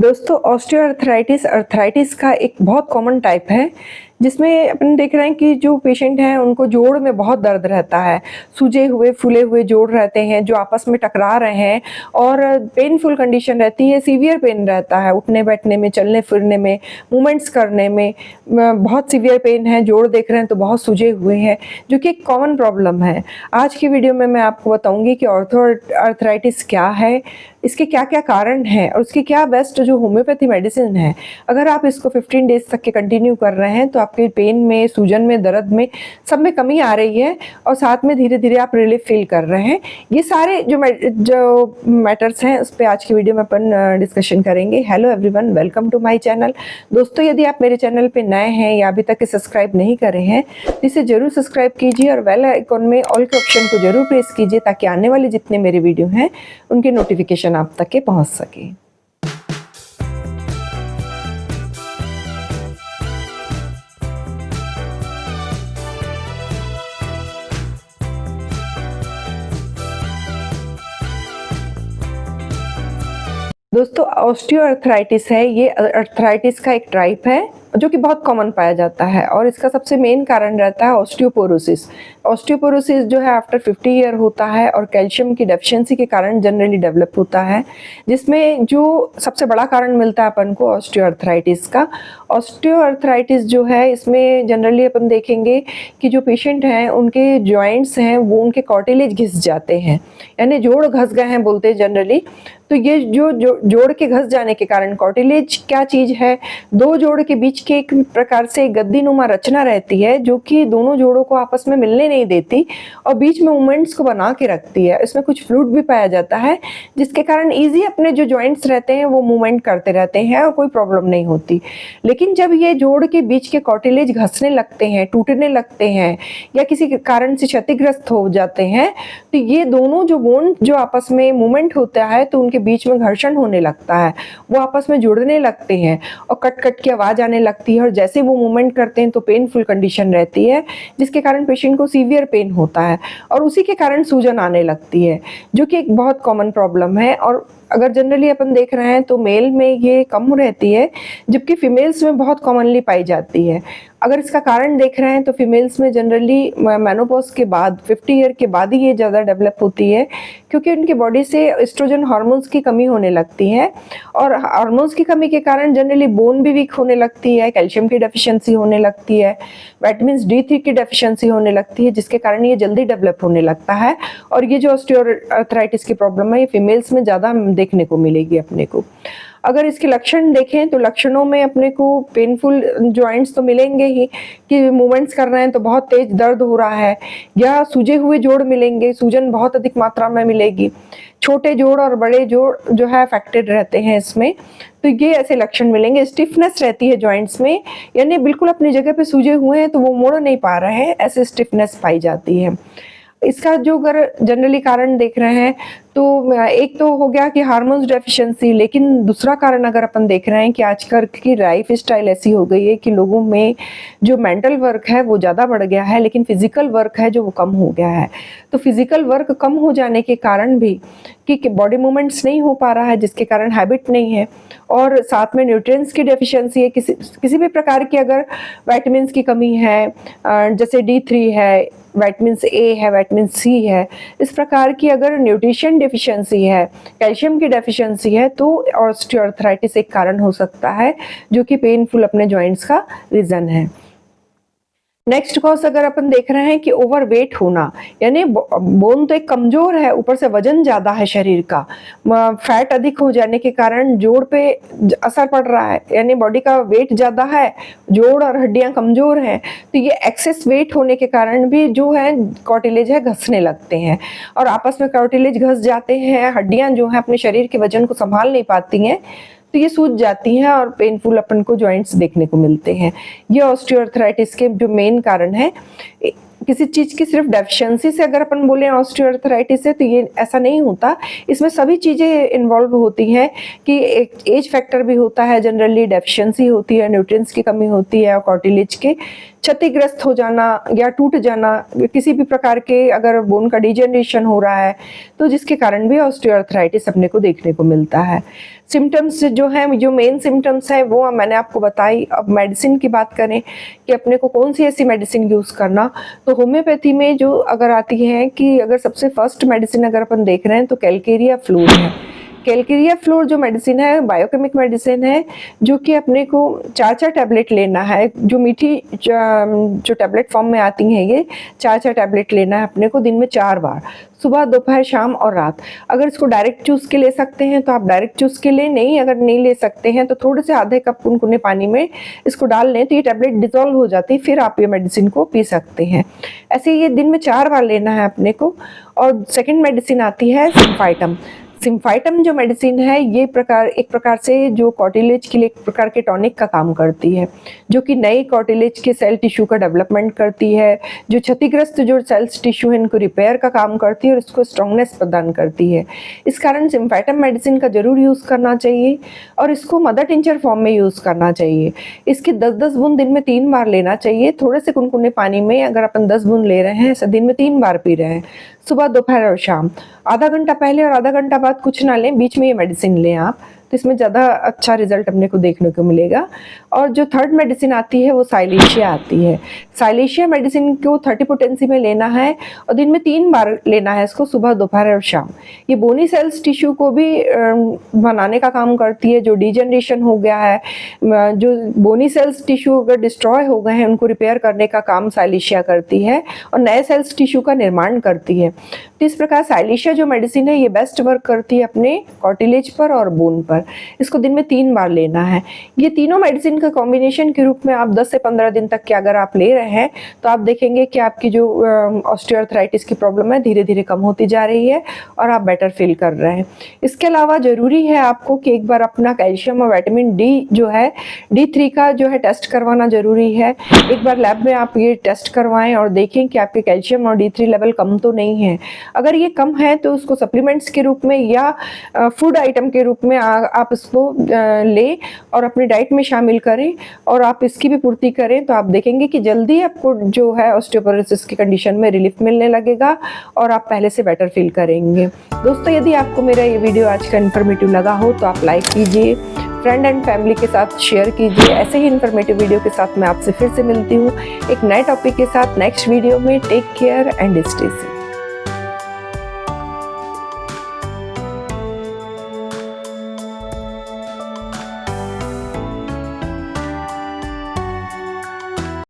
दोस्तों osteoarthritis arthritis का एक बहुत कॉमन टाइप है जिसमें अपन देख रहे हैं कि जो पेशेंट हैं उनको जोड़ में बहुत दर्द रहता है। सूजे हुए फूले हुए जोड़ रहते हैं जो आपस में टकरा रहे हैं और पेनफुल कंडीशन रहती है, सीवियर पेन रहता है उठने बैठने में, चलने फिरने में, मूवमेंट्स करने में बहुत सीवियर पेन है। जोड़ देख रहे हैं तो बहुत सूजे हुए हैं जो कि एक कॉमन प्रॉब्लम है। आज की वीडियो में मैं आपको बताऊंगी कि ऑर्थोआर्थराइटिस क्या है, इसके क्या क्या कारण हैं और उसकी क्या बेस्ट जो होम्योपैथी मेडिसिन है। अगर आप इसको 15 डेज तक के कंटिन्यू कर रहे हैं तो आपके पेन में, सूजन में, दर्द में, सब में कमी आ रही है और साथ में धीरे धीरे आप रिलीफ फील कर रहे हैं। ये सारे जो मैटर्स हैं उस पर आज की वीडियो में अपन डिस्कशन करेंगे। Hello everyone, welcome to my channel. दोस्तों, यदि आप मेरे चैनल पे नए हैं या अभी तक सब्सक्राइब नहीं करे हैं तो इसे जरूर सब्सक्राइब कीजिए और बेल आइकॉन में ऑल के ऑप्शन को जरूर प्रेस कीजिए ताकि आने वाले जितने मेरे वीडियो हैं उनके नोटिफिकेशन आप तक के पहुंच सके। दोस्तों, ऑस्टियोआर्थराइटिस है, ये अर्थराइटिस का एक टाइप है जो कि बहुत कॉमन पाया जाता है और इसका सबसे मेन कारण रहता है ऑस्टियोपोरोसिस। ऑस्टियोपोरोसिस जो है आफ्टर 50 ईयर होता है और कैल्शियम की डेफिशिएंसी के कारण जनरली डेवलप होता है, जिसमें जो सबसे बड़ा कारण मिलता है अपन को ऑस्टियोआर्थराइटिस का। ऑस्टियोआर्थराइटिस जो है इसमें जनरली अपन देखेंगे कि जो पेशेंट हैं उनके जॉइंट्स हैं वो उनके कार्टिलेज घिस जाते हैं, यानी जोड़ घस गए हैं बोलते हैं जनरली। तो ये जो जोड़ के घस जाने के कारण, कार्टिलेज क्या चीज है, दो जोड़ के बीच के एक प्रकार से गद्दी नुमा रचना रहती है जो कि दोनों जोड़ों को आपस में मिलने नहीं देती और बीच में मूवमेंट्स को बना के रखती है। इसमें कुछ फ्लूइड भी पाया जाता है जिसके कारण इजी अपने जो जॉइंट्स रहते हैं वो मूवमेंट करते रहते हैं और कोई प्रॉब्लम नहीं होती। लेकिन जब ये जोड़ के बीच के कार्टिलेज घसने लगते हैं, टूटने लगते हैं या किसी कारण से क्षतिग्रस्त हो जाते हैं तो ये दोनों जो बोन जो आपस में मूवमेंट होता है तो उनके बीच में घर्षण होने लगता है, वो आपस में जुड़ने लगते हैं और कट कट की आवाज आने लगती है और जैसे वो मूवमेंट करते हैं तो पेनफुल कंडीशन रहती है जिसके कारण पेशेंट को सीवियर पेन होता है और उसी के कारण सूजन आने लगती है जो कि एक बहुत कॉमन प्रॉब्लम है। और अगर जनरली अपन देख रहे हैं तो मेल में ये कम रहती है जबकि फीमेल्स में बहुत कॉमनली पाई जाती है। अगर इसका कारण देख रहे हैं तो फीमेल्स में जनरली मेनोपॉज के बाद 50 ईयर के बाद ही ये ज़्यादा डेवलप होती है क्योंकि उनकी बॉडी से एस्ट्रोजन हार्मोन्स की कमी होने लगती है और हार्मोन्स की कमी के कारण जनरली बोन भी वीक होने लगती है, कैल्शियम की डेफिशिएंसी होने लगती है, विटामिन D3 की डेफिशिएंसी होने लगती है जिसके कारण ये जल्दी डेवलप होने लगता है। और ये जो ऑस्टियोआर्थराइटिस की प्रॉब्लम है ये फीमेल्स में ज़्यादा देखने को मिलेगी अपने को। अगर इसके लक्षण देखें तो लक्षणों में अपने को पेनफुल जॉइंट्स तो मिलेंगे ही कि मूवमेंट्स कर रहे हैं तो बहुत तेज दर्द हो रहा है, या सूजे हुए जोड़ मिलेंगे, सूजन बहुत अधिक मात्रा में मिलेगी, छोटे जोड़ और बड़े जोड़ जो है अफेक्टेड रहते हैं इसमें, तो ये ऐसे लक्षण मिलेंगे। स्टिफनेस रहती है जॉइंट्स में, यानी बिल्कुल अपनी जगह पे सूजे हुए हैं तो वो मुड़ नहीं पा रहे हैं, ऐसे स्टिफनेस पाई जाती है। इसका जो अगर जनरली कारण देख रहे हैं तो एक तो हो गया कि हार्मोन्स डेफिशिएंसी, लेकिन दूसरा कारण अगर अपन देख रहे हैं कि आजकल की लाइफ स्टाइल ऐसी हो गई है कि लोगों में जो मेंटल वर्क है वो ज़्यादा बढ़ गया है लेकिन फिजिकल वर्क है जो वो कम हो गया है। तो फिजिकल वर्क कम हो जाने के कारण भी कि बॉडी मूवमेंट्स नहीं हो पा रहा है जिसके कारण हैबिट नहीं है और साथ में न्यूट्रिएंट्स की डेफिशिएंसी है, किसी भी प्रकार की अगर विटामिन की कमी है, जैसे D3 है, विटामिन A है, विटामिन C है, इस प्रकार की अगर न्यूट्रिशन डेफिशिएंसी है, कैल्शियम की डेफिशिएंसी है तो ऑस्टियोआर्थराइटिस एक कारण हो सकता है जो कि पेनफुल अपने जॉइंट्स का रीजन है। नेक्स्ट कॉज अगर अपन देख रहे हैं कि ओवरवेट होना, यानी बोन तो एक कमजोर है, ऊपर से वजन ज्यादा है शरीर का, फैट अधिक हो जाने के कारण जोड़ पे असर पड़ रहा है, यानी बॉडी का वेट ज्यादा है, जोड़ और हड्डियां कमजोर हैं तो ये एक्सेस वेट होने के कारण भी जो है कार्टिलेज है घसने लगते हैं और आपस में कार्टिलेज घस जाते हैं, हड्डियां जो है अपने शरीर के वजन को संभाल नहीं पाती हैं तो ये सूज जाती हैं और पेनफुल अपन को जॉइंट्स देखने को मिलते हैं। ये ऑस्टियोआर्थराइटिस के जो मेन कारण है। किसी चीज की सिर्फ डेफिशिएंसी से अगर अपन बोले ऑस्टियोआर्थराइटिस है तो ये ऐसा नहीं होता, इसमें सभी चीजें इन्वॉल्व होती हैं कि एक एज फैक्टर भी होता है, जनरली डेफिशिएंसी होती है, न्यूट्रिएंट्स की कमी होती है और कार्टिलेज के क्षतिग्रस्त हो जाना या टूट जाना, किसी भी प्रकार के अगर बोन का डिजेनरेशन हो रहा है तो जिसके कारण भी ऑस्टियोआर्थराइटिस अपने को देखने को मिलता है। सिम्टम्स जो हैं, जो मेन सिम्टम्स हैं वो मैंने आपको बताई। अब मेडिसिन की बात करें कि अपने को कौन सी ऐसी मेडिसिन यूज़ करना, तो होम्योपैथी में जो अगर आती है कि अगर सबसे फर्स्ट मेडिसिन अगर अपन देख रहे हैं तो कैलकेरिया फ्लोर है। कैलकेरिया फ्लोर जो मेडिसिन है बायोकेमिक मेडिसिन है, जो कि अपने को 4-4 टैबलेट लेना है। जो मीठी जो टैबलेट फॉर्म में आती हैं ये 4-4 टैबलेट लेना है अपने को दिन में 4 बार, सुबह, दोपहर, शाम और रात। अगर इसको डायरेक्ट चूस के ले सकते हैं तो आप डायरेक्ट चूस के लें, नहीं अगर नहीं ले सकते हैं तो थोड़े से आधे कप कुनकुने पानी में इसको डाल लें तो ये टैबलेट डिसॉल्व हो जाती है, फिर आप ये मेडिसिन को पी सकते हैं। ऐसे ये दिन में 4 बार लेना है अपने को। और सेकेंड मेडिसिन आती है सिम्फाइटम। सिम्फाइटम जो मेडिसिन है ये एक प्रकार से जो कार्टिलेज के लिए एक प्रकार के टॉनिक का काम करती है, जो कि नई कार्टिलेज के सेल टिश्यू का डेवलपमेंट करती है, जो क्षतिग्रस्त जो सेल्स टिश्यू है इनको रिपेयर का काम करती है और इसको स्ट्रॉन्गनेस प्रदान करती है। इस कारण सिम्फाइटम मेडिसिन का जरूर यूज़ करना चाहिए और इसको मदर टिंचर फॉर्म में यूज़ करना चाहिए। इसकी 10-10 बूंद दिन में 3 बार लेना चाहिए। थोड़े से कुनकुने पानी में अगर अपन 10 बूंद ले रहे हैं, ऐसा दिन में 3 बार पी रहे हैं, सुबह, दोपहर और शाम। आधा घंटा पहले और आधा घंटा बाद कुछ ना लें, बीच में ये मेडिसिन लें आप, तो इसमें ज़्यादा अच्छा रिजल्ट अपने को देखने को मिलेगा। और जो थर्ड मेडिसिन आती है वो साइलेशिया आती है। साइलेशिया मेडिसिन को 30 पोटेंसी में लेना है और दिन में 3 बार लेना है इसको, सुबह, दोपहर और शाम। ये बोनी सेल्स टिश्यू को भी बनाने का काम करती है। जो डिजेनरेशन हो गया है, जो बोनी सेल्स टिश्यू अगर डिस्ट्रॉय हो गए हैं उनको रिपेयर करने का काम साइलेशिया करती है और नए सेल्स टिश्यू का निर्माण करती है। तो इस प्रकार साइलेशिया जो मेडिसिन है ये बेस्ट वर्क करती है अपने कार्टिलेज पर और बोन पर। इसको दिन में 3 बार लेना है। ये तीनों मेडिसिन का कॉम्बिनेशन के रूप में आप 10 से 15 दिन तक के अगर आप ले रहे हैं तो आप देखेंगे कि आपकी जो ऑस्टियोआर्थराइटिस की प्रॉब्लम है धीरे धीरे कम होती जा रही है और आप बेटर फील कर रहे हैं। इसके अलावा जरूरी है आपको कि एक बार अपना कैल्शियम और विटामिन डी जो है D3 का जो है टेस्ट करवाना जरूरी है। एक बार लैब में आप ये टेस्ट करवाएं और देखें कि आपके कैल्शियम और D3 लेवल कम तो नहीं है। अगर ये कम है तो उसको सप्लीमेंट्स के रूप में या फूड आइटम के रूप में आप इसको लें और अपनी डाइट में शामिल करें और आप इसकी भी पूर्ति करें, तो आप देखेंगे कि जल्दी आपको जो है ऑस्टियोपोरोसिस की कंडीशन में रिलीफ मिलने लगेगा और आप पहले से बेटर फील करेंगे। दोस्तों, यदि आपको मेरा ये वीडियो आज का इन्फॉर्मेटिव लगा हो तो आप लाइक कीजिए, फ्रेंड एंड फैमिली के साथ शेयर कीजिए। ऐसे ही इन्फॉर्मेटिव वीडियो के साथ मैं आपसे फिर से मिलती हूँ एक नए टॉपिक के साथ नेक्स्ट वीडियो में। Take care and stay safe.